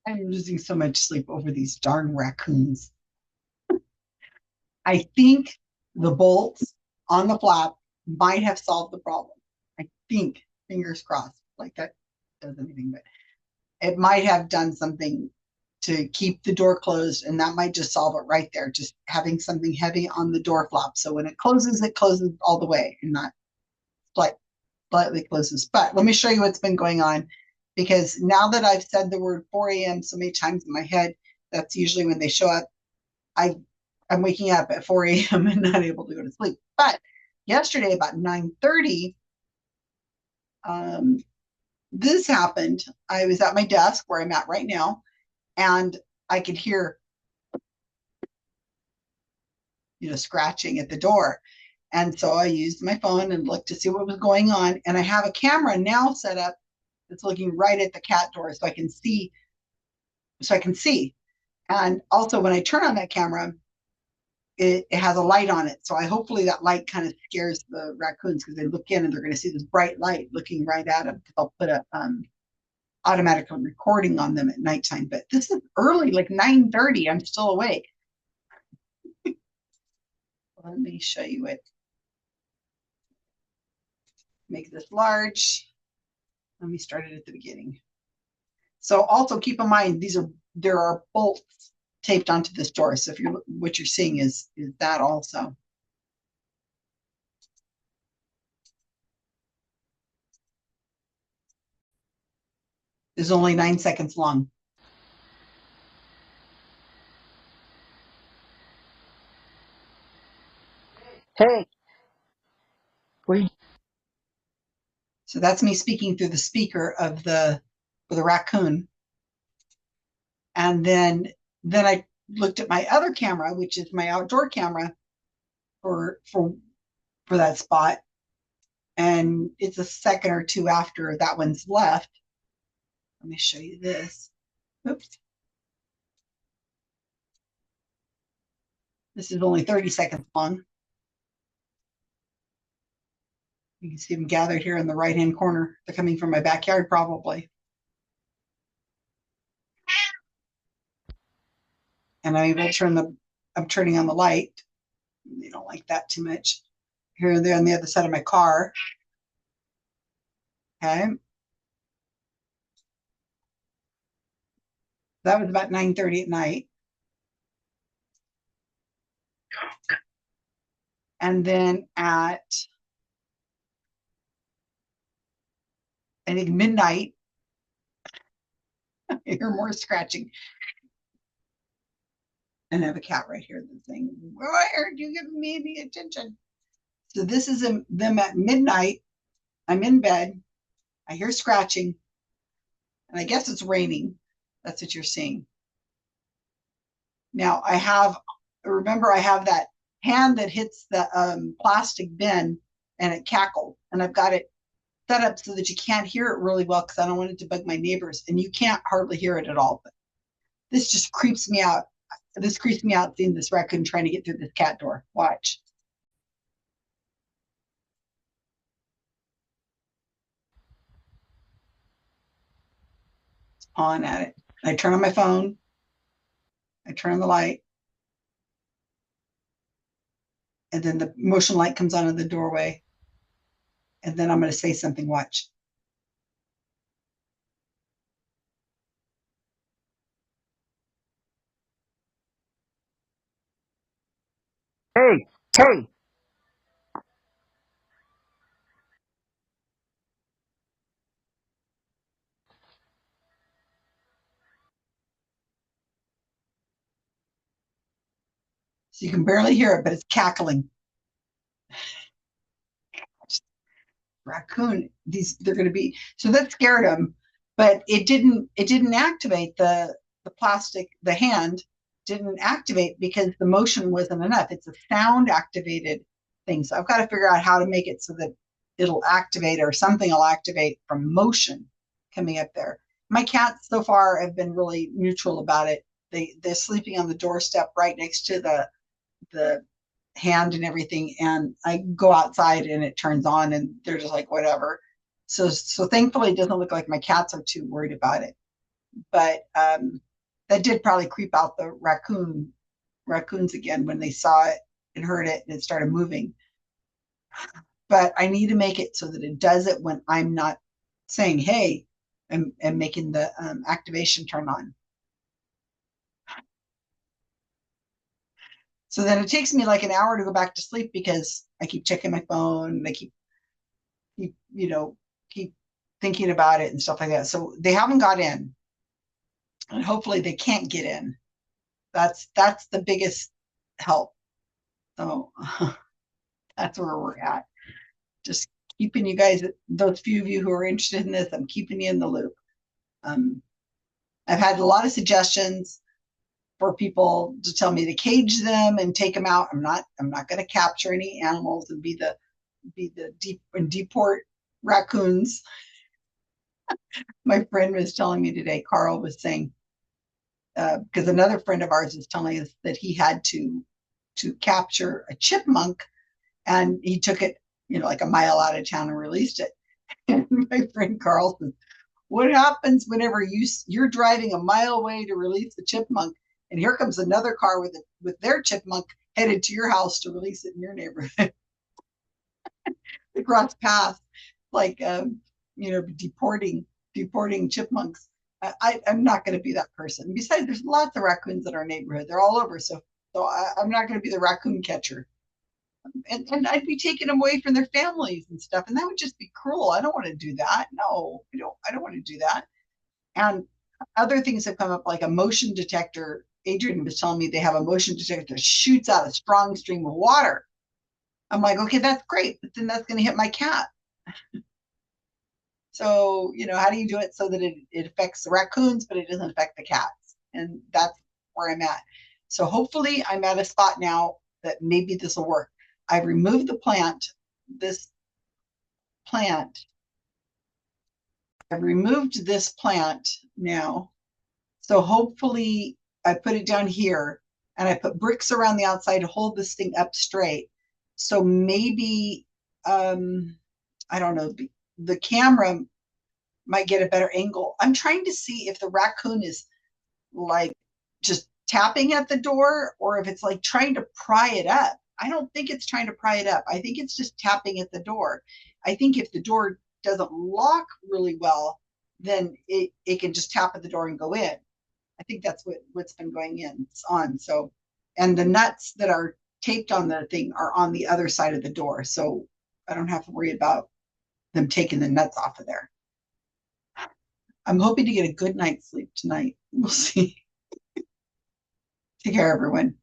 I'm losing so much sleep over these darn raccoons. I think the bolts on the flap might have solved the problem. I think, fingers crossed, like that does anything, but it might have done something to keep the door closed, and that might just solve it right there. Just having something heavy on the door flap. So when it closes all the way and not like slightly closes. But let me show you what's been going on because now that I've said the word 4 a.m. so many times in my head, that's usually when they show up. I I'm waking up at 4 a.m. and not able to go to sleep. But yesterday about 9:30, um, this happened. I was at my desk where I'm at right now, and I could hear, scratching at the door. And so I used my phone and looked to see what was going on. And I have a camera now set up that's looking right at the cat door so I can see. So I can see. And also when I turn on that camera, it has a light on it. So I hopefully that light kind of scares the raccoons because they look in and they're going to see this bright light looking right at them because I'll put a automatic recording on them at nighttime. But this is early, like 9:30. I'm still awake. Let me show you it. Make this large. Let me start it at the beginning. So also keep in mind there are bolts taped onto this door. So if what you're seeing is that also. Is only 9 seconds long. Hey, we So that's me speaking through the speaker of the raccoon. And then I looked at my other camera, which is my outdoor camera for for for that spot. And it's a second or two after that one's left. Let me show you this. Oops. This is only 30 seconds long. You can see them gathered here in the right-hand corner. They're coming from my backyard, probably. And I'm turning on the light. They don't like that too much. Here they're on the other side of my car. Okay. That was about 9:30 at night. And then at, I think, midnight, I hear more scratching. And I have a cat right here that's saying, why aren't you giving me any attention? So this is them at midnight. I'm in bed. I hear scratching. And I guess it's raining. That's what you're seeing. Now remember, I have that hand that hits the plastic bin and it cackles. And I've got it set up so that you can't hear it really well because I don't want it to bug my neighbors. And you can't hardly hear it at all. But this just creeps me out. This creeps me out seeing this raccoon trying to get through this cat door. Watch. It's pawing at it. I turn on my phone. I turn on the light. And then the motion light comes on in the doorway. And then I'm going to say something. Watch. hey, hey, So you can barely hear it, but it's cackling. Raccoon, they're going to be, so that scared him, but it didn't activate the plastic, the hand didn't activate because the motion wasn't enough. It's a sound activated thing. So I've got to figure out how to make it so that it'll activate or something will activate from motion coming up there. My cats so far have been really neutral about it. They're sleeping on the doorstep right next to the hand and everything, and I go outside and it turns on and they're just like whatever. So thankfully it doesn't look like my cats are too worried about it. but that did probably creep out the raccoons again when they saw it and heard it and it started moving. But I need to make it so that it does it when I'm not saying, hey, and making the activation turn on. So then it takes me like an hour to go back to sleep because I keep checking my phone and I keep keep thinking about it and stuff like that. So they haven't got in, and hopefully they can't get in. That's the biggest help. So that's where we're at. Just keeping you guys, those few of you who are interested in this, I'm keeping you in the loop. Um, I've had a lot of suggestions for people to tell me to cage them and take them out. I'm not going to capture any animals and be the deport raccoons. My friend was telling me today, Carl was saying, because another friend of ours is telling us that he had to capture a chipmunk and he took it, like a mile out of town and released it. And my friend Carl says, what happens whenever you're driving a mile away to release the chipmunk, and here comes another car with their chipmunk headed to your house to release it in your neighborhood? They cross paths, like deporting chipmunks. I'm not going to be that person. Besides, there's lots of raccoons in our neighborhood. They're all over. So I'm not going to be the raccoon catcher. And I'd be taking them away from their families and stuff. And that would just be cruel. I don't want to do that. No, I don't want to do that. And other things have come up, like a motion detector. Adrian was telling me they have a motion detector that shoots out a strong stream of water. I'm like, okay, that's great, but then that's going to hit my cat. So, how do you do it so that it affects the raccoons, but it doesn't affect the cats? And that's where I'm at. So hopefully I'm at a spot now that maybe this will work. I've removed this plant. I've removed this plant now. So hopefully I put it down here and I put bricks around the outside to hold this thing up straight. So maybe, I don't know, the camera might get a better angle. I'm trying to see if the raccoon is like just tapping at the door or if it's like trying to pry it up. I don't think it's trying to pry it up. I think it's just tapping at the door. I think if the door doesn't lock really well, then it can just tap at the door and go in. I think that's what's been going in on. So, and the nuts that are taped on the thing are on the other side of the door. So I don't have to worry about them taking the nuts off of there. I'm hoping to get a good night's sleep tonight. We'll see. Take care, everyone.